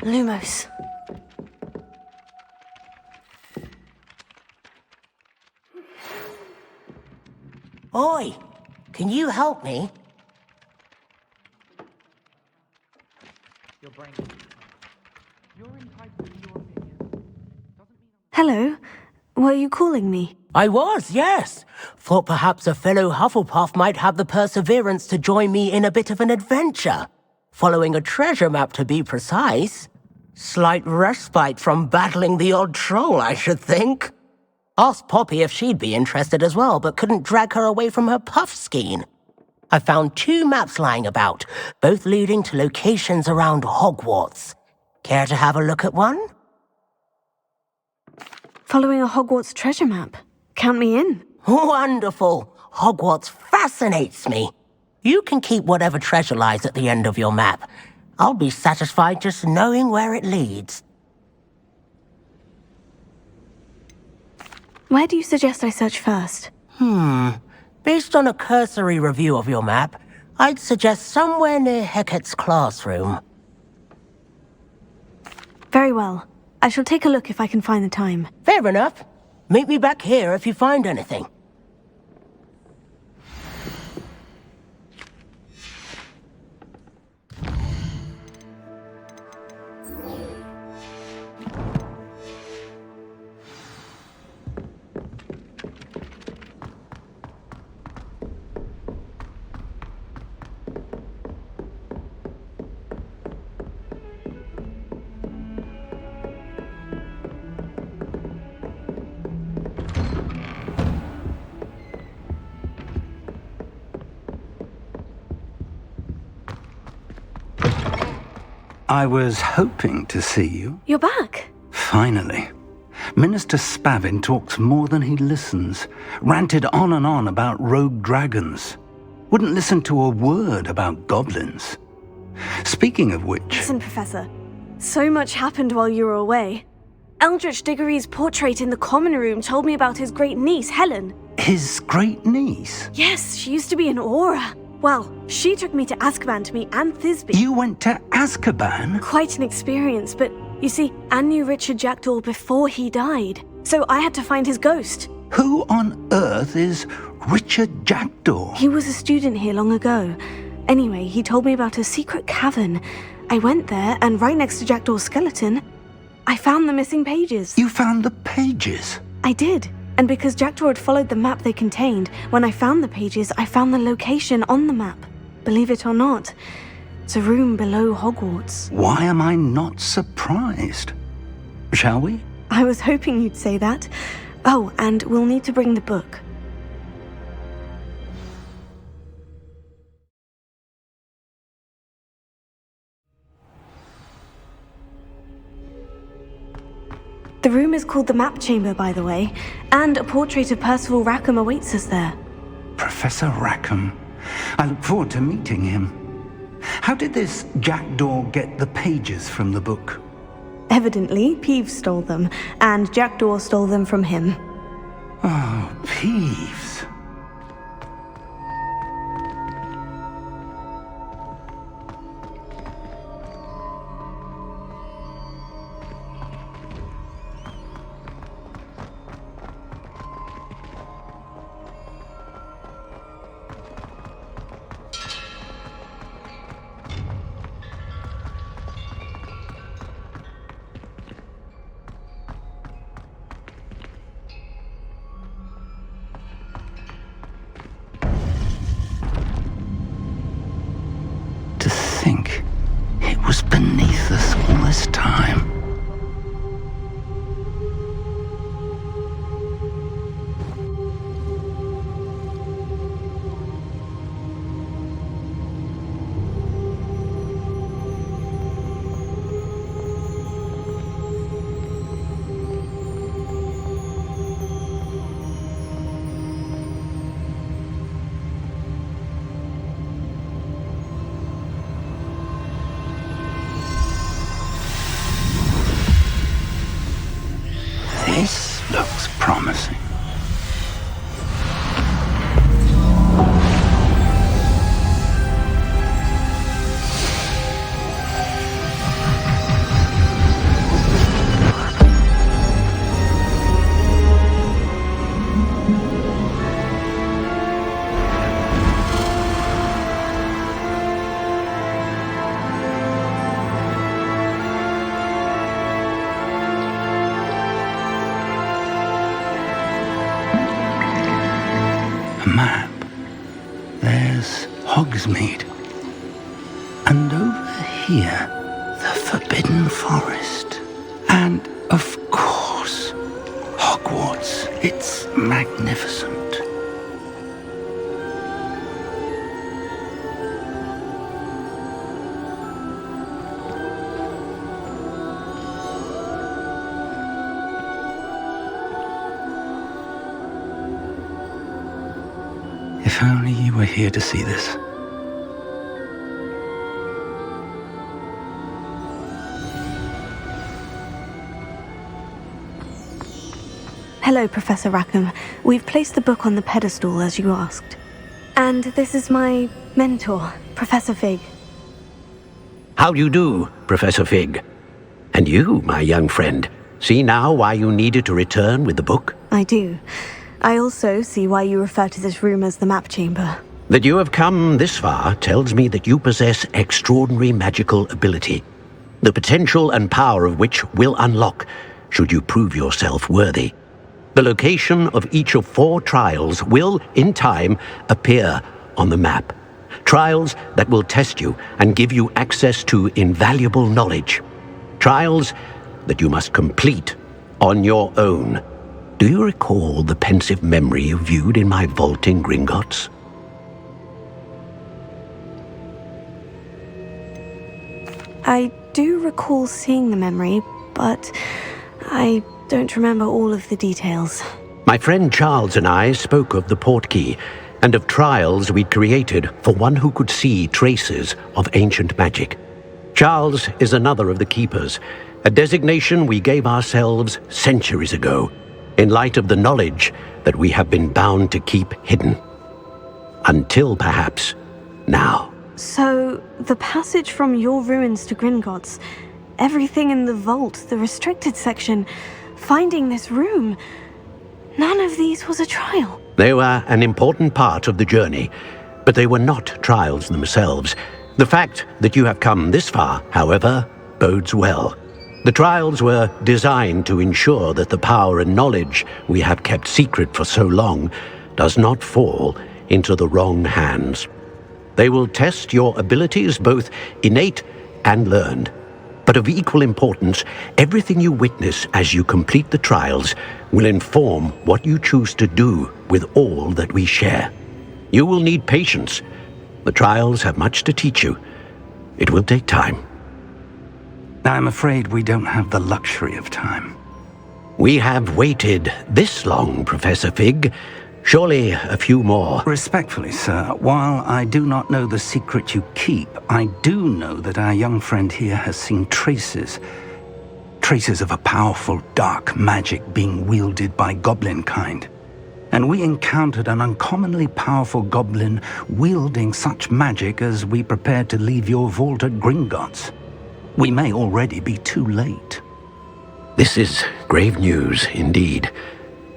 Lumos. Oi! Can you help me? Hello. Were you calling me? I was, yes. Thought perhaps a fellow Hufflepuff might have the perseverance to join me in a bit of an adventure. Following a treasure map, to be precise. Slight respite from battling the odd troll, I should think. Asked Poppy if she'd be interested as well, but couldn't drag her away from her puff skein. I found 2 maps lying about, both leading to locations around Hogwarts. Care to have a look at one? Following a Hogwarts treasure map. Count me in. Wonderful. Hogwarts fascinates me. You can keep whatever treasure lies at the end of your map. I'll be satisfied just knowing where it leads. Where do you suggest I search first? Based on a cursory review of your map, I'd suggest somewhere near Hecat's classroom. Very well. I shall take a look if I can find the time. Fair enough. Meet me back here if you find anything. I was hoping to see you. You're back. Finally. Minister Spavin talks more than he listens. Ranted on and on about rogue dragons. Wouldn't listen to a word about goblins. Speaking of which... Listen, Professor. So much happened while you were away. Eldritch Diggory's portrait in the common room told me about his great niece, Helen. His great niece? Yes, she used to be an Auror. Well, she took me to Azkaban to meet Anne Thisbe. You went to Azkaban? Quite an experience, but you see, Anne knew Richard Jackdaw before he died. So I had to find his ghost. Who on earth is Richard Jackdaw? He was a student here long ago. Anyway, he told me about a secret cavern. I went there, and right next to Jackdaw's skeleton, I found the missing pages. You found the pages? I did. And because Jackdaw had followed the map they contained, when I found the pages, I found the location on the map. Believe it or not, it's a room below Hogwarts. Why am I not surprised? Shall we? I was hoping you'd say that. Oh, and we'll need to bring the book. The room is called the Map Chamber, by the way, and a portrait of Percival Rackham awaits us there. Professor Rackham. I look forward to meeting him. How did this Jackdaw get the pages from the book? Evidently, Peeves stole them, and Jackdaw stole them from him. Oh, Peeves. To think it was beneath us all this time. This looks promising. the map, there's Hogsmeade. And over here, the Forbidden Forest. And, of course, Hogwarts. It's magnificent. If only you were here to see this. Hello, Professor Rackham. We've placed the book on the pedestal as you asked. And this is my mentor, Professor Fig. How do you do, Professor Fig? And you, my young friend, see now why you needed to return with the book? I do. I also see why you refer to this room as the map chamber. That you have come this far tells me that you possess extraordinary magical ability, the potential and power of which will unlock should you prove yourself worthy. The location of each of 4 trials will, in time, appear on the map. Trials that will test you and give you access to invaluable knowledge. Trials that you must complete on your own. Do you recall the pensive memory you viewed in my vault in Gringotts? I do recall seeing the memory, but I don't remember all of the details. My friend Charles and I spoke of the Portkey and of trials we'd created for one who could see traces of ancient magic. Charles is another of the Keepers, a designation we gave ourselves centuries ago, in light of the knowledge that we have been bound to keep hidden. Until perhaps now. So, the passage from your ruins to Gringotts, everything in the vault, the restricted section, finding this room, none of these was a trial. They were an important part of the journey, but they were not trials themselves. The fact that you have come this far, however, bodes well. The trials were designed to ensure that the power and knowledge we have kept secret for so long does not fall into the wrong hands. They will test your abilities, both innate and learned. But of equal importance, everything you witness as you complete the trials will inform what you choose to do with all that we share. You will need patience. The trials have much to teach you. It will take time. I'm afraid we don't have the luxury of time. We have waited this long, Professor Fig. Surely a few more. Respectfully, sir, while I do not know the secret you keep, I do know that our young friend here has seen traces of a powerful dark magic being wielded by goblin kind. And we encountered an uncommonly powerful goblin wielding such magic as we prepared to leave your vault at Gringotts. We may already be too late. This is grave news indeed.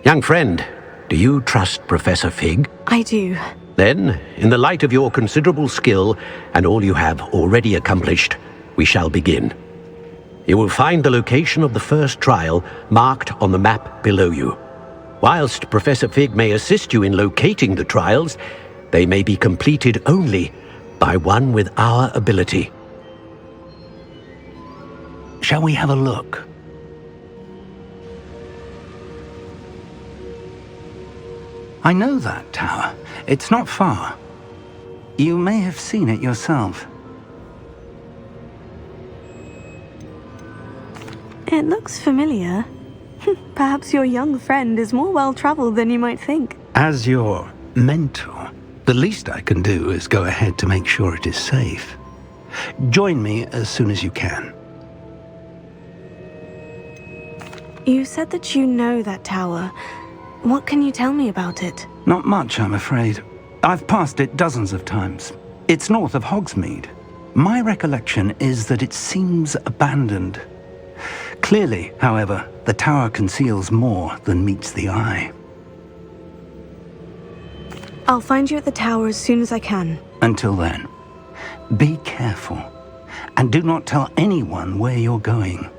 Young friend, do you trust Professor Fig? I do. Then, in the light of your considerable skill and all you have already accomplished, we shall begin. You will find the location of the first trial marked on the map below you. Whilst Professor Fig may assist you in locating the trials, they may be completed only by one with our ability. Shall we have a look? I know that tower. It's not far. You may have seen it yourself. It looks familiar. Perhaps your young friend is more well-traveled than you might think. As your mentor, the least I can do is go ahead to make sure it is safe. Join me as soon as you can. You said that you know that tower. What can you tell me about it? Not much, I'm afraid. I've passed it dozens of times. It's north of Hogsmeade. My recollection is that it seems abandoned. Clearly, however, the tower conceals more than meets the eye. I'll find you at the tower as soon as I can. Until then, be careful, and do not tell anyone where you're going.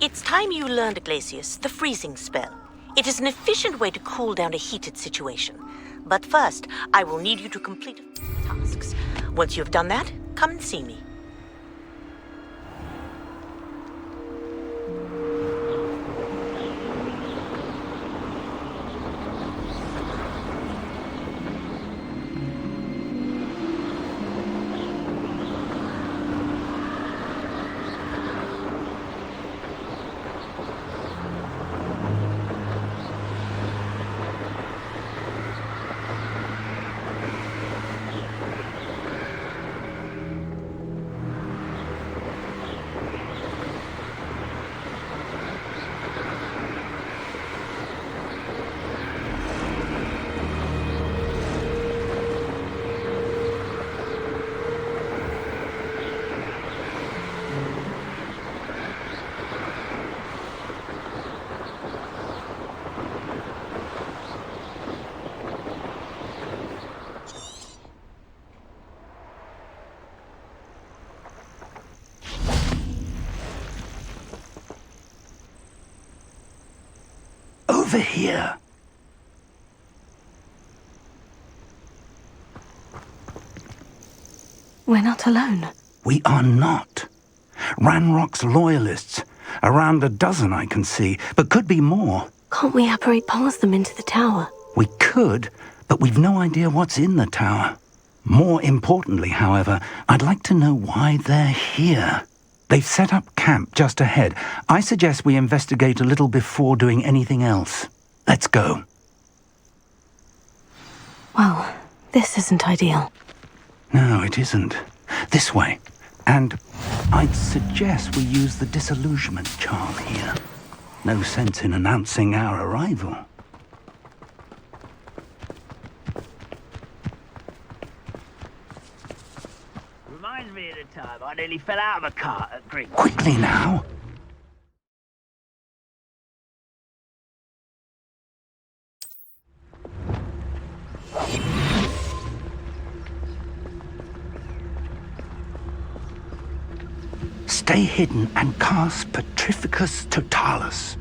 It's time you learned, Glacius, the freezing spell. It is an efficient way to cool down a heated situation. But first, I will need you to complete tasks. Once you have done that, come and see me. Over here. We're not alone. We are not. Ranrock's loyalists. Around a dozen I can see, but could be more. Can't we apparate past them into the tower? We could, but we've no idea what's in the tower. More importantly, however, I'd like to know why they're here. They've set up camp just ahead. I suggest we investigate a little before doing anything else. Let's go. Well, this isn't ideal. No, it isn't. This way. And I'd suggest we use the disillusionment charm here. No sense in announcing our arrival. Reminds me of the time I nearly fell out of a cart at Green. Quickly now. Stay hidden and cast Petrificus Totalis.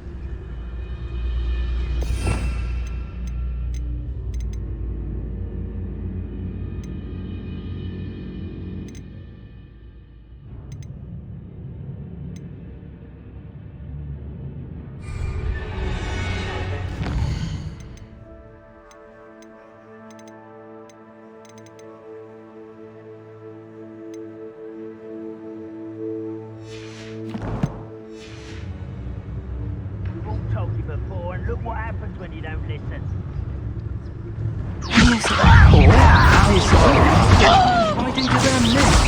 Before, and look what happens when you don't listen. Right into their midst.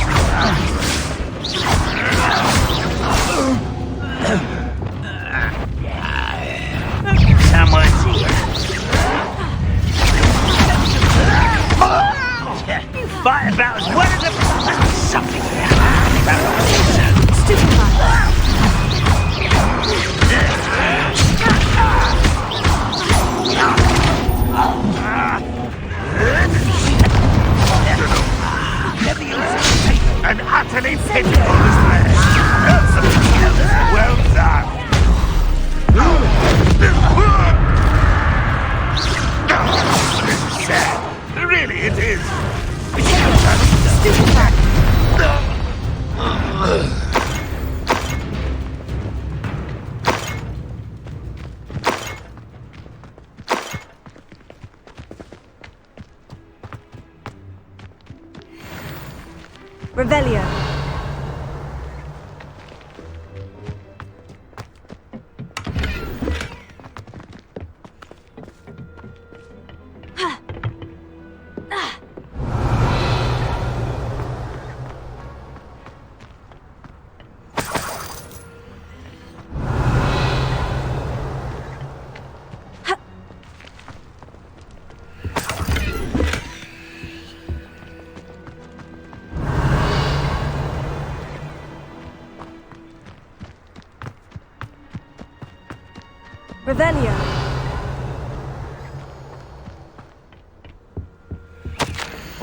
Someone's here. Fight about as well as a... Something here. Stupefy. And utterly pitiful as flesh. Well done. This is sad. Really, it is. Revelio. Revelio.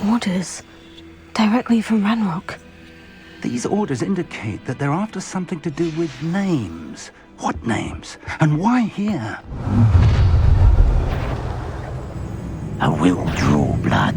Orders. Directly from Ranrock. These orders indicate that they're after something to do with names. What names? And why here? I will draw blood.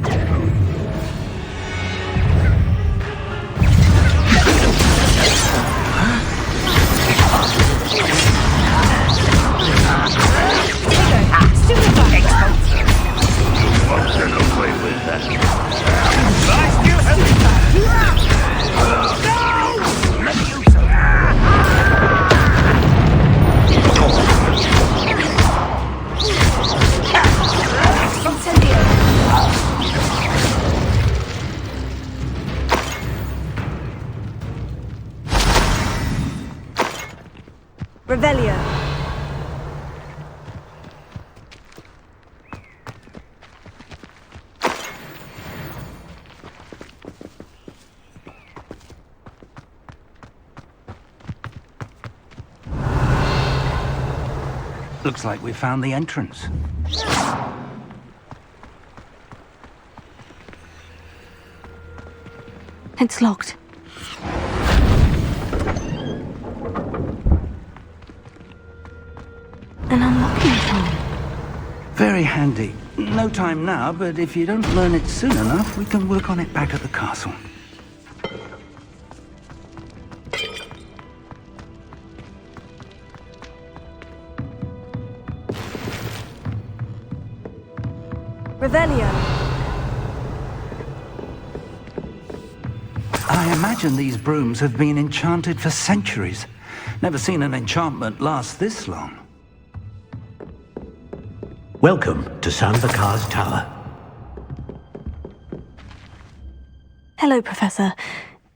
Revelio. Looks like we found the entrance. It's locked. An unlocking charm. Very handy. No time now, but if you don't learn it soon enough, we can work on it back at the castle. Revelio. I imagine these brooms have been enchanted for centuries. Never seen an enchantment last this long. Welcome to Sanvakar's Tower. Hello, Professor.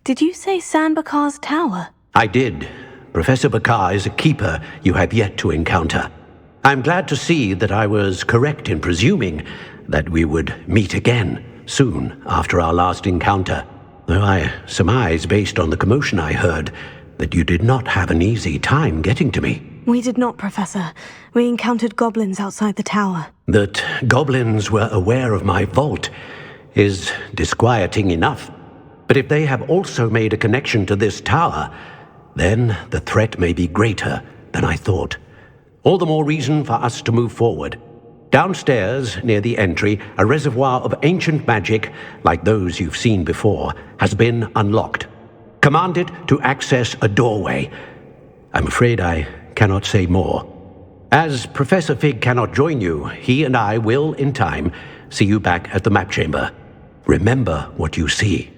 Did you say Sanvakar's Tower? I did. Professor Bakar is a keeper you have yet to encounter. I'm glad to see that I was correct in presuming that we would meet again soon after our last encounter, though I surmise, based on the commotion I heard, that you did not have an easy time getting to me. We did not, Professor. We encountered goblins outside the tower. That goblins were aware of my vault is disquieting enough. But if they have also made a connection to this tower, then the threat may be greater than I thought. All the more reason for us to move forward. Downstairs, near the entry, a reservoir of ancient magic, like those you've seen before, has been unlocked. Command it to access a doorway. I'm afraid I cannot say more. As Professor Fig cannot join you, he and I will, in time, see you back at the map chamber. Remember what you see.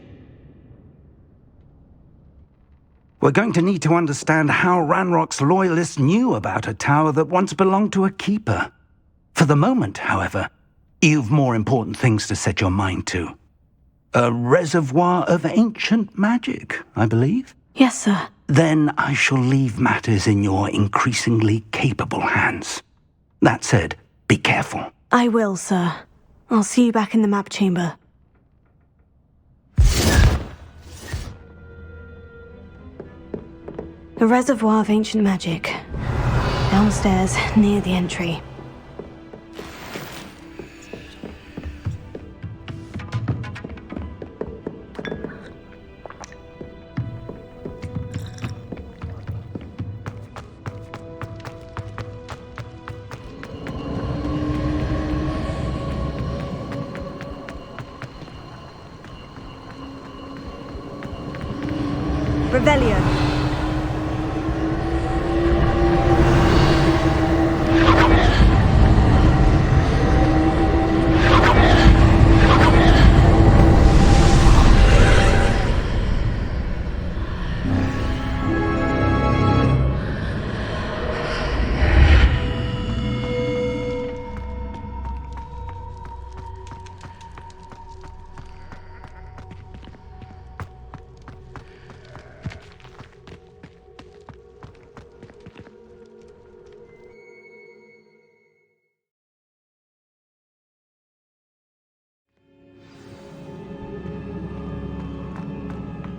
We're going to need to understand how Ranrock's loyalists knew about a tower that once belonged to a keeper. For the moment, however, you've more important things to set your mind to. A reservoir of ancient magic, I believe? Yes, sir. Then I shall leave matters in your increasingly capable hands. That said, be careful. I will, sir. I'll see you back in the map chamber. A reservoir of ancient magic. Downstairs, near the entry. Revelio.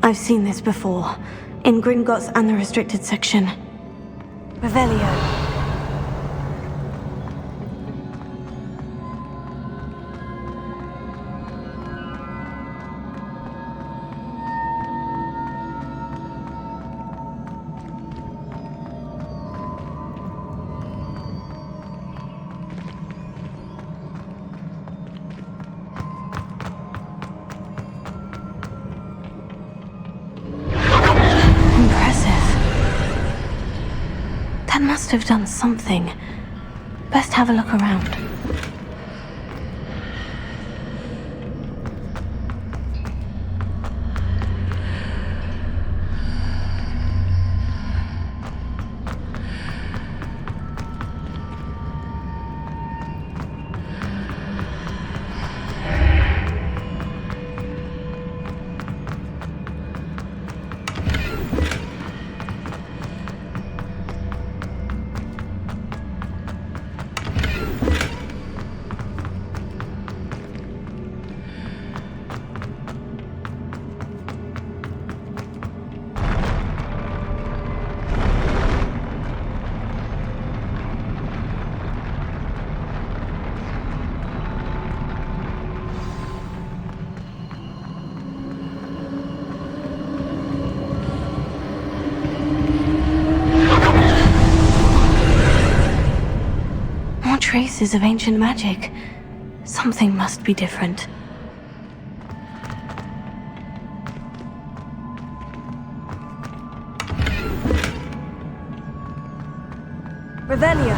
I've seen this before, in Gringotts and the restricted section. Revelio. Someone must have done something. Best have a look around. Traces of ancient magic. Something must be different. Revelio.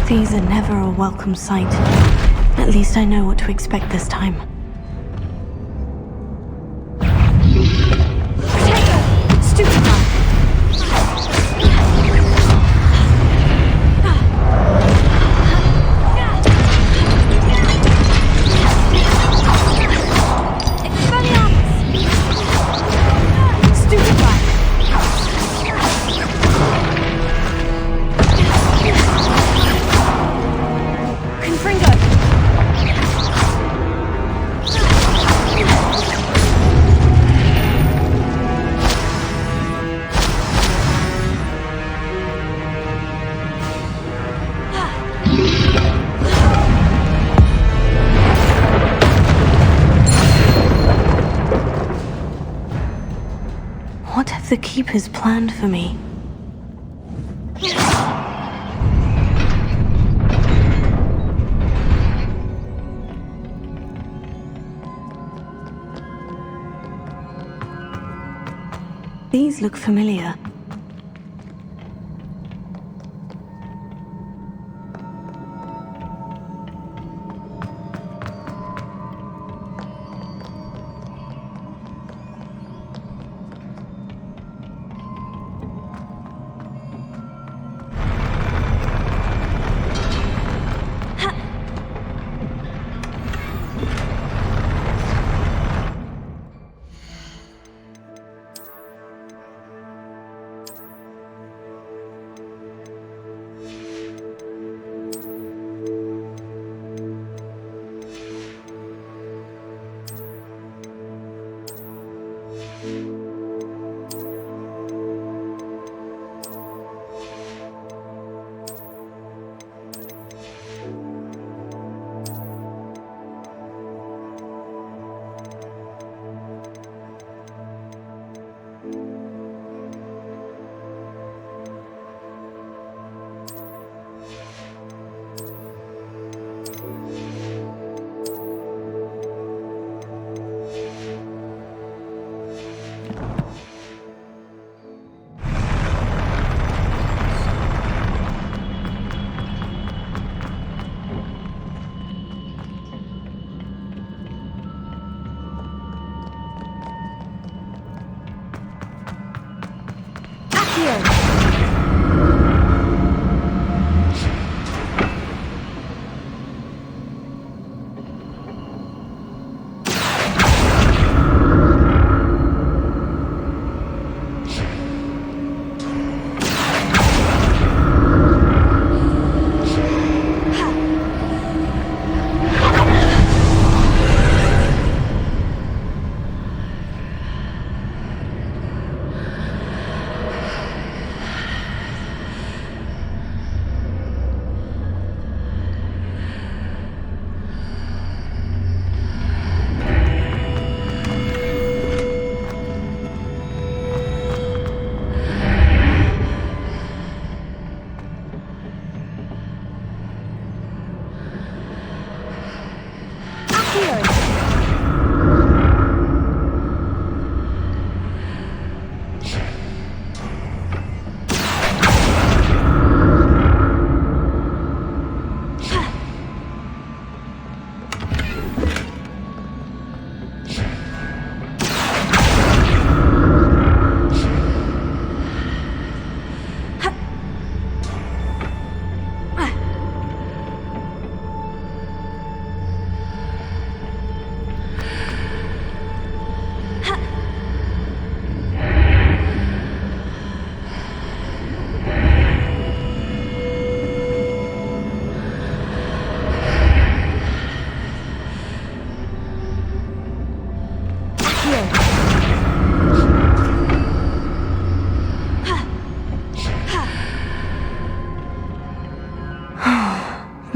These are never a welcome sight. At least I know what to expect this time. What have the Keepers planned for me? These look familiar.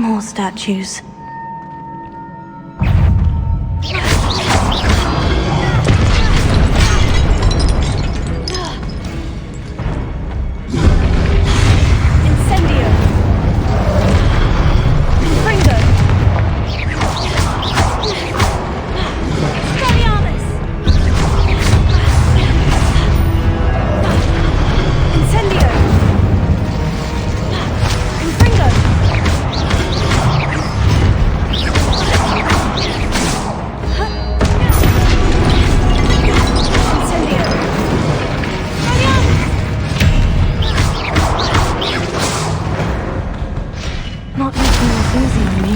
More statues. Not making this easy on me.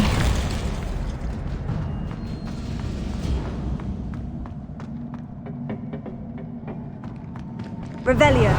Revelio.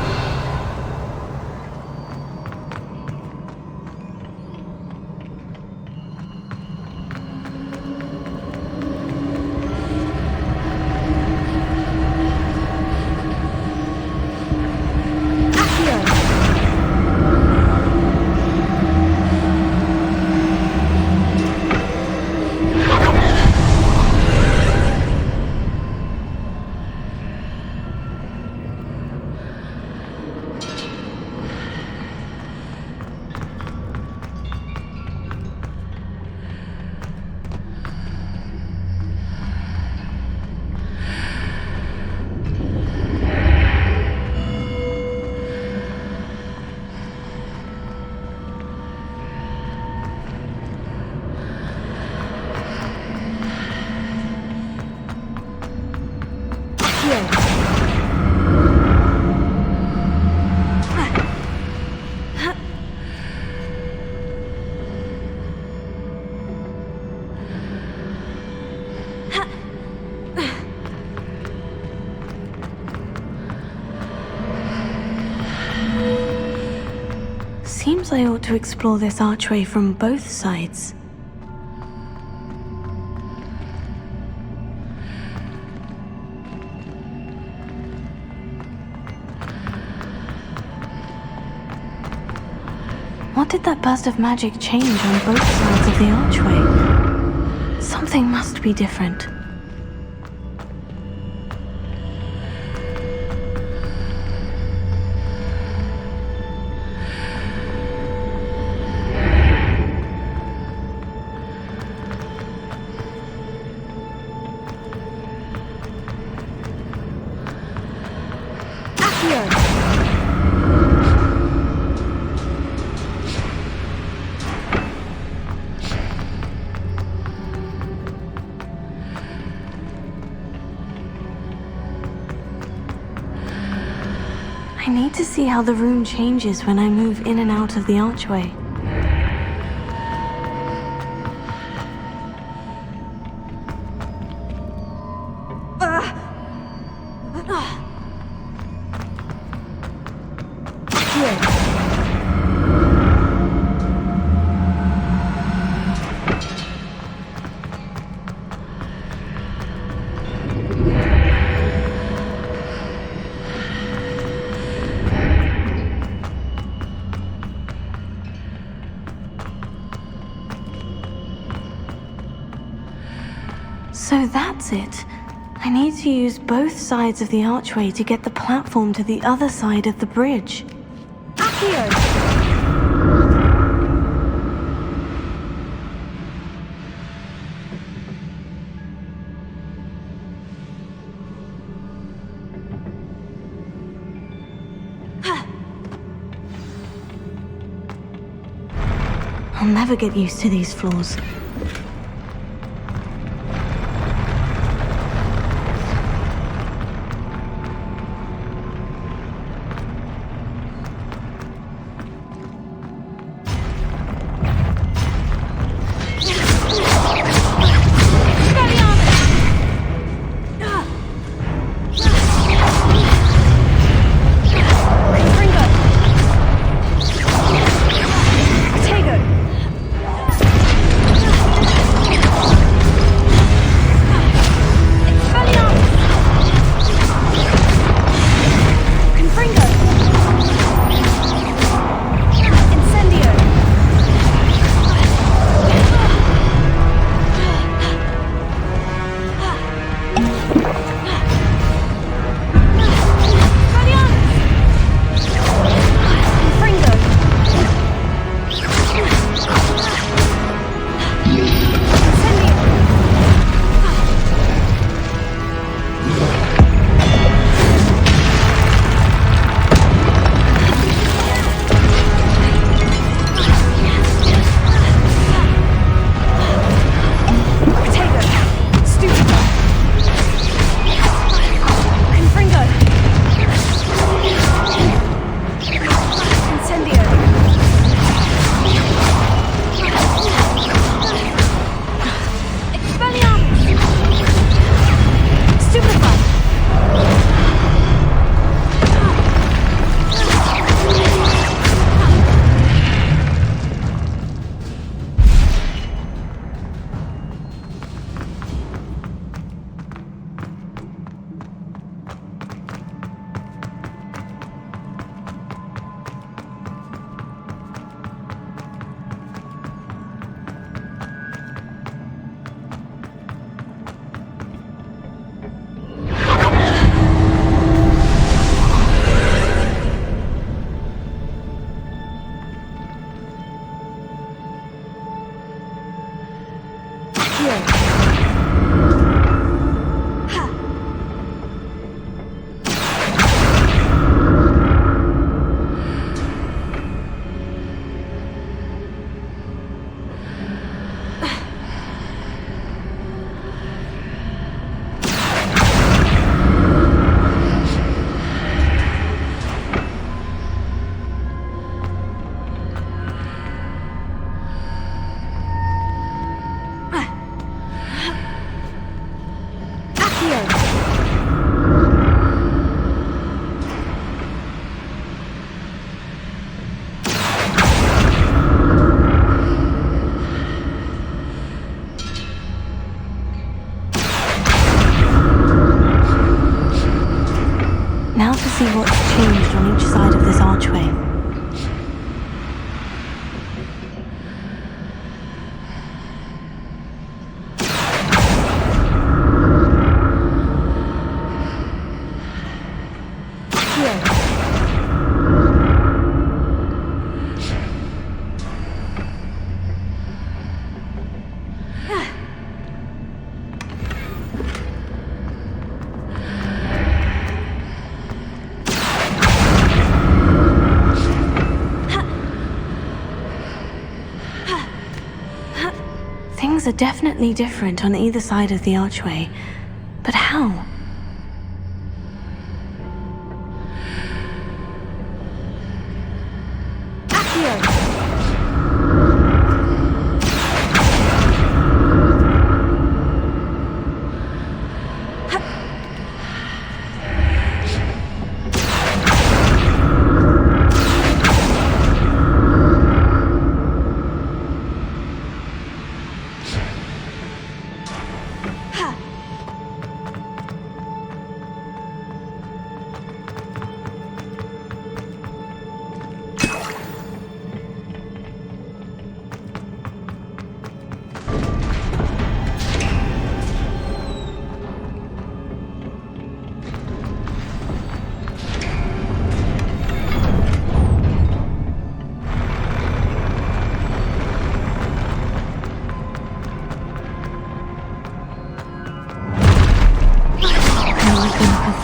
Seems I ought to explore this archway from both sides. What did that burst of magic change on both sides of the archway? Something must be different. I need to see how the room changes when I move in and out of the archway. So that's it. I need to use both sides of the archway to get the platform to the other side of the bridge. I'll never get used to these floors. Now to see what's changed on each side of this archway. Things are definitely different on either side of the archway. But how?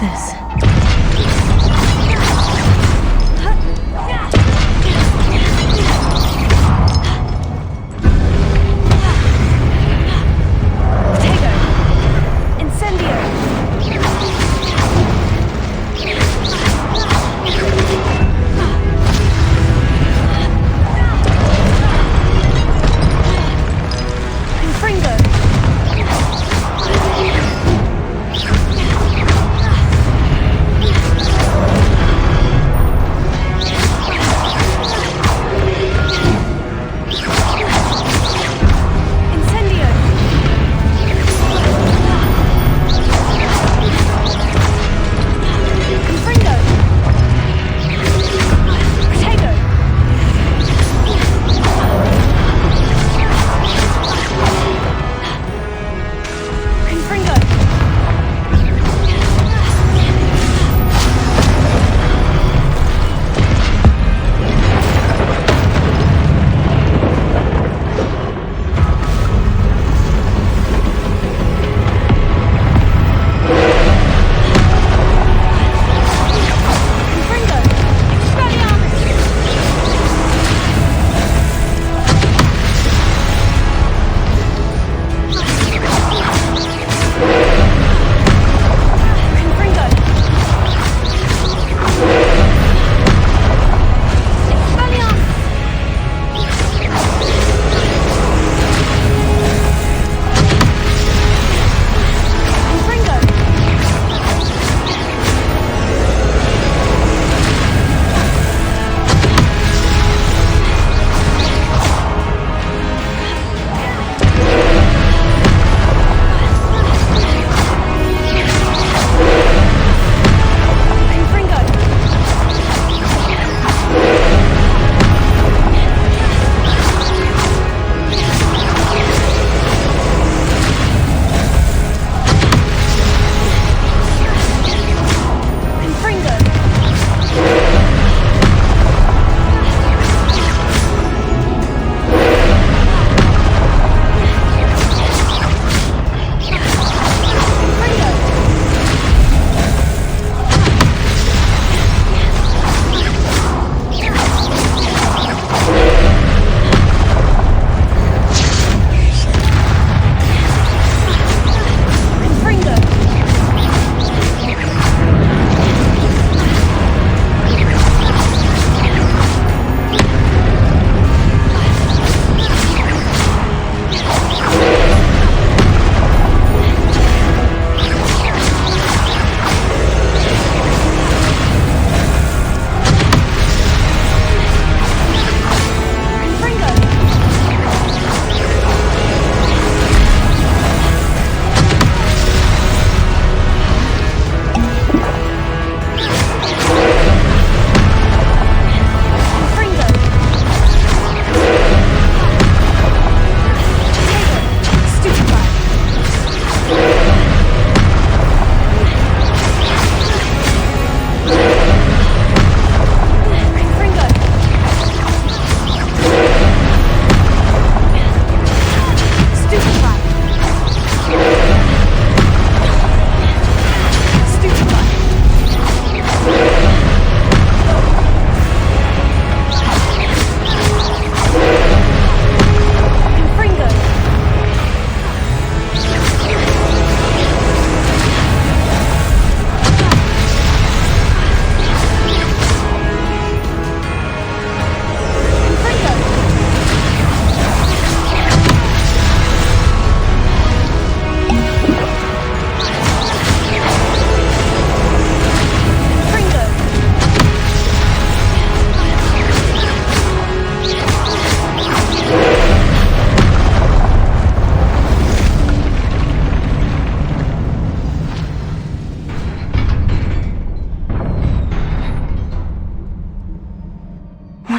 This.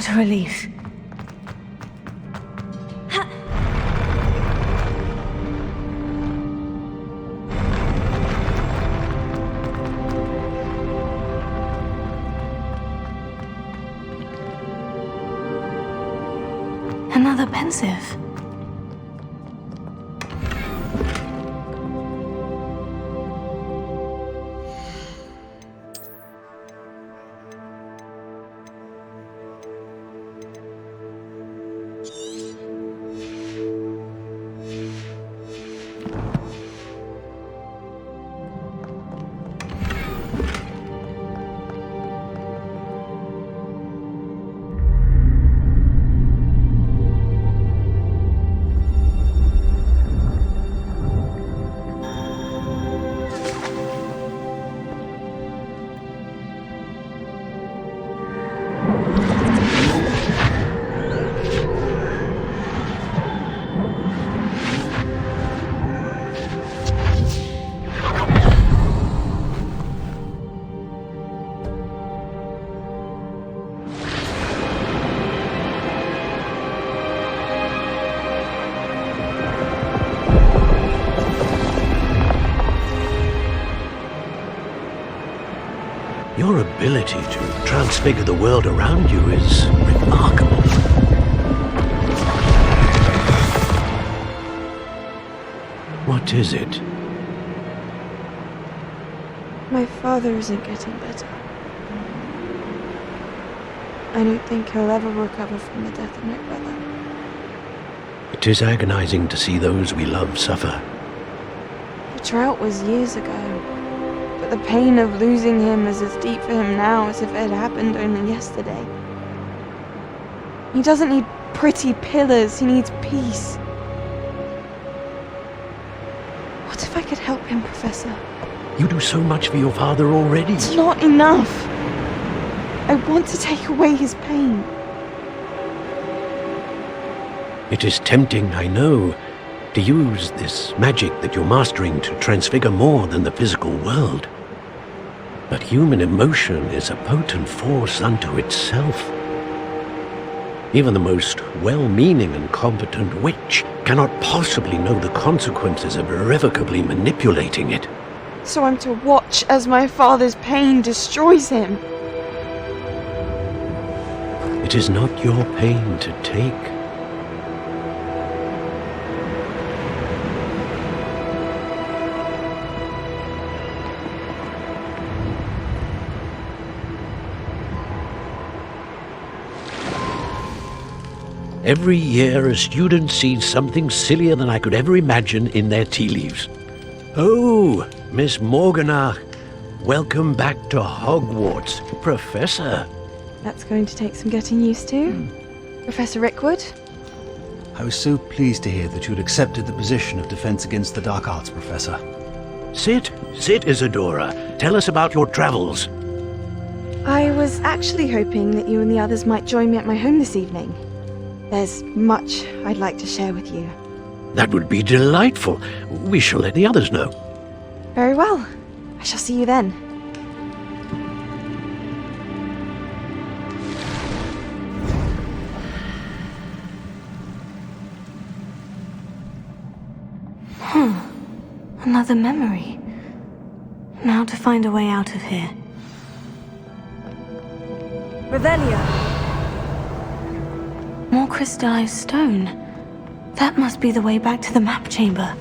What a relief. Another pensive. Your ability to transfigure the world around you is remarkable. What is it? My father isn't getting better. I don't think he'll ever recover from the death of my brother. It is agonizing to see those we love suffer. The drought was years ago, but the pain of losing him is as deep for him now as if it had happened only yesterday. He doesn't need pretty pillars, he needs peace. What if I could help him, Professor? You do so much for your father already. It's not enough. I want to take away his pain. It is tempting, I know, to use this magic that you're mastering to transfigure more than the physical world. But human emotion is a potent force unto itself. Even the most well-meaning and competent witch cannot possibly know the consequences of irrevocably manipulating it. So I'm to watch as my father's pain destroys him. It is not your pain to take. Every year a student sees something sillier than I could ever imagine in their tea leaves. Oh, Miss Morganach, welcome back to Hogwarts, Professor. That's going to take some getting used to. Professor Rickwood? I was so pleased to hear that you'd accepted the position of Defense Against the Dark Arts, Professor. Sit, Isadora. Tell us about your travels. I was actually hoping that you and the others might join me at my home this evening. There's much I'd like to share with you. That would be delightful. We shall let the others know. Very well. I shall see you then. Another memory. Now to find a way out of here. Revelio. More crystallized stone. That must be the way back to the map chamber.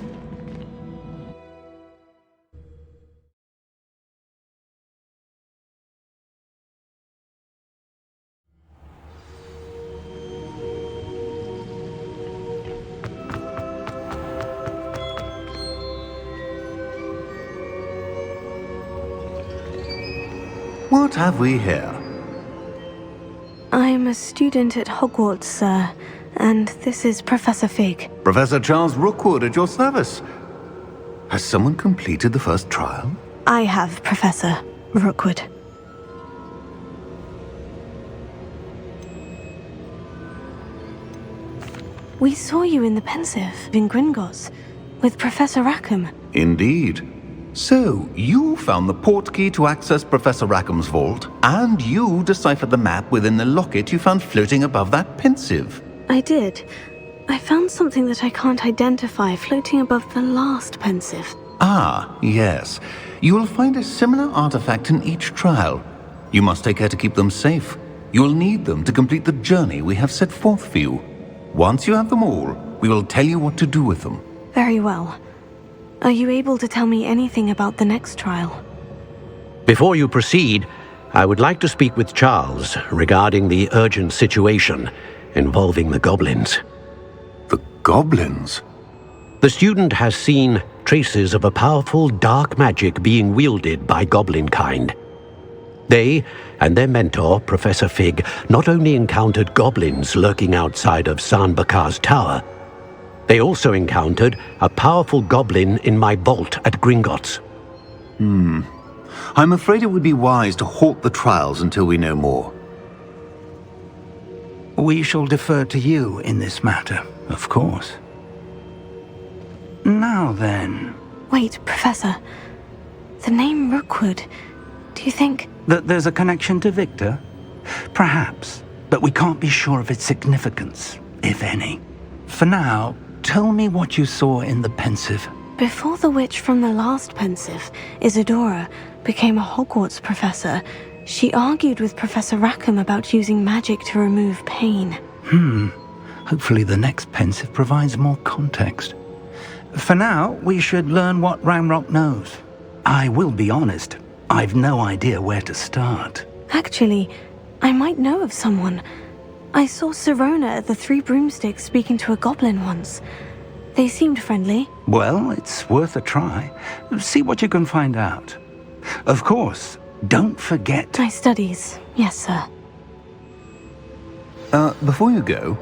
What have we here? I'm a student at Hogwarts, sir, and this is Professor Fig. Professor Charles Rookwood at your service. Has someone completed the first trial? I have, Professor Rookwood. We saw you in the pensive in Gringotts with Professor Rackham. Indeed. So, you found the portkey to access Professor Rackham's vault, and you deciphered the map within the locket you found floating above that pensive. I did. I found something that I can't identify floating above the last pensive. Ah, yes. You will find a similar artifact in each trial. You must take care to keep them safe. You will need them to complete the journey we have set forth for you. Once you have them all, we will tell you what to do with them. Very well. Are you able to tell me anything about the next trial? Before you proceed, I would like to speak with Charles regarding the urgent situation involving the goblins. The goblins? The student has seen traces of a powerful dark magic being wielded by goblin kind. They and their mentor, Professor Fig, not only encountered goblins lurking outside of Sanbakar's tower, they also encountered a powerful goblin in my vault at Gringotts. I'm afraid it would be wise to halt the trials until we know more. We shall defer to you in this matter, of course. Now then... Wait, Professor. The name Rookwood. Do you think... that there's a connection to Victor? Perhaps, but we can't be sure of its significance, if any. For now, tell me what you saw in the pensive. Before the witch from the last pensive, Isadora, became a Hogwarts professor, she argued with Professor Rackham about using magic to remove pain. Hopefully the next pensive provides more context. For now, we should learn what Ramrock knows. I will be honest, I've no idea where to start. Actually, I might know of someone. I saw Sirona at the Three Broomsticks speaking to a goblin once. They seemed friendly. Well, it's worth a try. See what you can find out. Of course, don't forget... My studies, yes, sir. Before you go...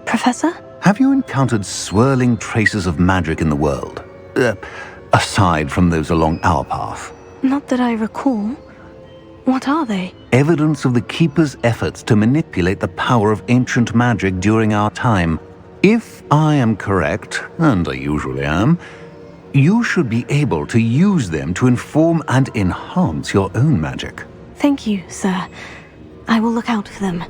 Professor? Have you encountered swirling traces of magic in the world? Aside from those along our path? Not that I recall. What are they? Evidence of the Keeper's efforts to manipulate the power of ancient magic during our time. If I am correct, and I usually am, you should be able to use them to inform and enhance your own magic. Thank you, sir. I will look out for them.